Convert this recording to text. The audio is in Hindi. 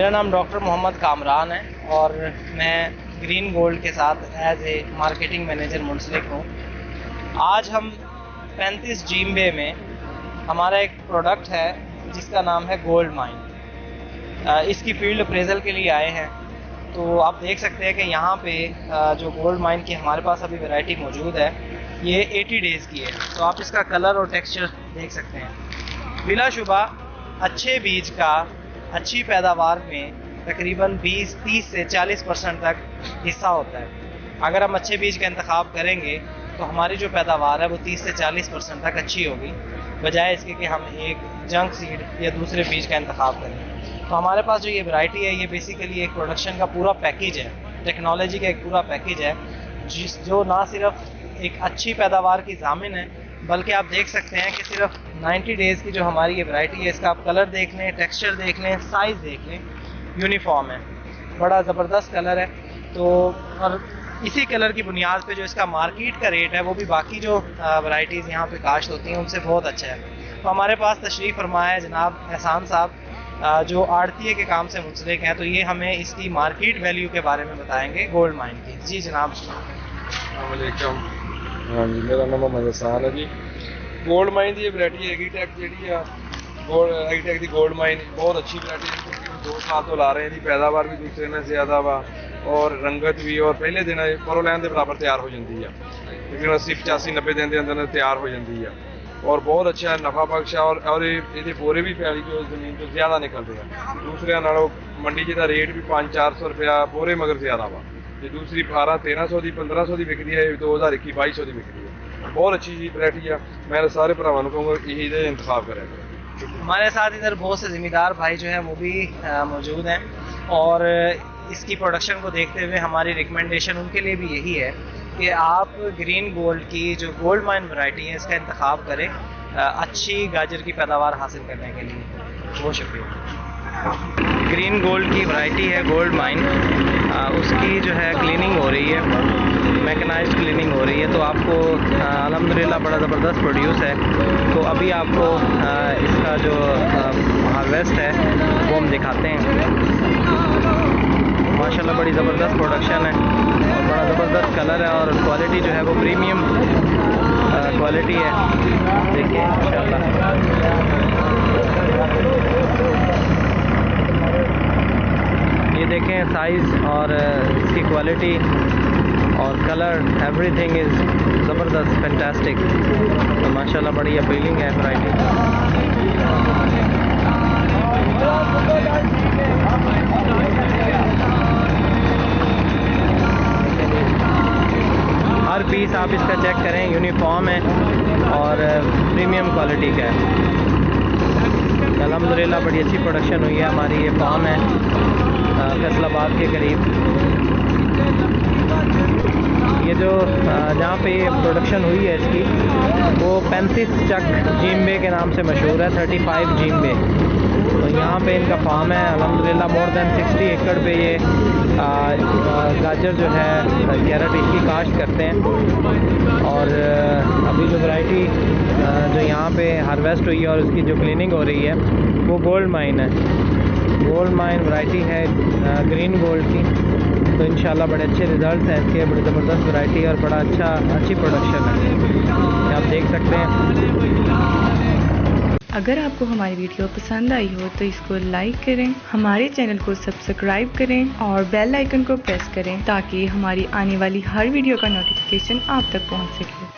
मेरा नाम डॉक्टर मोहम्मद कामरान है और मैं ग्रीन गोल्ड के साथ एज ए मार्केटिंग मैनेजर मुंसलिक हूँ। आज हम 35 जिम्बे में हमारा एक प्रोडक्ट है जिसका नाम है गोल्ड माइन। इसकी फील्ड अप्रेजल के लिए आए हैं। तो आप देख सकते हैं कि यहाँ पे जो गोल्ड माइन की हमारे पास अभी वैरायटी मौजूद है ये 80 डेज़ की है। तो आप इसका कलर और टेक्सचर देख सकते हैं। बिलाशुबा अच्छे बीज का अच्छी पैदावार में तकरीबन 20-30 से 40% तक हिस्सा होता है। अगर हम अच्छे बीज का इंतखाब करेंगे तो हमारी जो पैदावार है वो 30 से 40% तक अच्छी होगी, बजाय इसके कि हम एक जंक सीड या दूसरे बीज का इंतखाब करें। तो हमारे पास जो ये वैरायटी है ये बेसिकली एक प्रोडक्शन का पूरा पैकेज है, टेक्नोलॉजी का एक पूरा पैकेज है जो ना सिर्फ एक अच्छी पैदावार की ज़ामिन है, बल्कि आप देख सकते हैं कि सिर्फ 90 डेज़ की जो हमारी ये वैरायटी है इसका आप कलर देख लें, टेक्सचर देख लें, साइज़ देख लें, यूनिफॉर्म है, बड़ा ज़बरदस्त कलर है। तो और इसी कलर की बुनियाद पे जो इसका मार्केट का रेट है वो भी बाकी जो वैरायटीज़ यहाँ पे काश्त होती हैं उनसे बहुत अच्छा है। तो हमारे पास तशरीफ़ फरमाया है जनाब एहसान साहब जो आड़तिये के काम से मुंसलिक हैं। तो ये हमें इसकी मार्केट वैल्यू के बारे में बताएंगे गोल्ड माइन की। जी जनाब। हाँ जी, मेरा नाम मोहम्मद एहसान है जी। गोल्ड माइन की वैरायटी एगीटेक जी एगीटेक की गोल्ड माइन बहुत अच्छी वैरायटी है। 2 साल तो ला रहे हैं जी, पैदावार भी दूसरे ने ज़्यादा वा और रंगत भी, और पहले दिन परोलैन के बराबर तैयार हो जाती है। लेकिन 80-85-90 दिन के अंदर तैयार हो जाती है और बहुत अच्छा है, नफा बख्श है। और ये बोरे भी पैली जो जमीन तो ज़्यादा निकलते हैं। दूसरे नालों मंडी का रेट भी 500-400 रुपया बोरे मगर ज़्यादा वा। जो दूसरी 1200-1300 की 1500 की बिकती है, 2021-2200 की बिकती है। बहुत अच्छी चीज़ वैरायटी है। मैं सारे भरावां नूं कहूँगा यही इंतखाब करें। हमारे साथ इधर बहुत से ज़मींदार भाई जो हैं वो भी मौजूद हैं और इसकी प्रोडक्शन को देखते हुए हमारी रिकमेंडेशन उनके लिए भी यही है कि आप ग्रीन गोल्ड की जो गोल्ड माइन वैरायटी है इसका इंतखाब करें अच्छी गाजर की पैदावार हासिल करने के लिए। बहुत शुक्रिया। ग्रीन गोल्ड की वैरायटी है गोल्ड माइन, उसकी जो है क्लीनिंग हो रही है, मैकेनाइज्ड क्लीनिंग हो रही है। तो आपको अल्हम्दुलिल्लाह बड़ा ज़बरदस्त प्रोड्यूस है। तो अभी आपको इसका जो हार्वेस्ट है वो हम दिखाते हैं। माशाल्लाह बड़ी ज़बरदस्त प्रोडक्शन है और बड़ा ज़बरदस्त कलर है और क्वालिटी जो है वो प्रीमियम क्वालिटी है। देखिए माशाल्लाह ये देखें साइज़ और इसकी क्वालिटी और कलर, एवरीथिंग इज़ ज़बरदस्त, फैंटास्टिक। तो माशाल्लाह बड़ी अपीलिंग है वैरायटी। हर पीस आप इसका चेक करें, यूनिफॉर्म है और प्रीमियम क्वालिटी का है। अल्हम्दुलिल्लाह बड़ी अच्छी प्रोडक्शन हुई है। हमारी ये फार्म है फैसलाबाद के करीब। ये जो जहाँ पे ये प्रोडक्शन हुई है इसकी वो 35 चक जिम्बे के नाम से मशहूर है, 35 जिम्बे। तो यहाँ पे इनका फार्म है। अल्हम्दुलिल्लाह मोर देन 60 एकड़ पे ये गाजर जो है कैरेट इसकी काश्त करते हैं। और अभी जो वैरायटी जो यहाँ पे हार्वेस्ट हुई है और उसकी जो क्लीनिंग हो रही है वो गोल्ड माइन है। गोल्ड माइन वैरायटी है ग्रीन गोल्ड की। तो इंशाल्लाह बड़े अच्छे रिज़ल्ट हैं इसके, बड़ी ज़बरदस्त वैरायटी और बड़ा अच्छी प्रोडक्शन है, आप देख सकते हैं। अगर आपको हमारी वीडियो पसंद आई हो तो इसको लाइक करें, हमारे चैनल को सब्सक्राइब करें और बेल आइकन को प्रेस करें ताकि हमारी आने वाली हर वीडियो का नोटिफिकेशन आप तक पहुंच सके।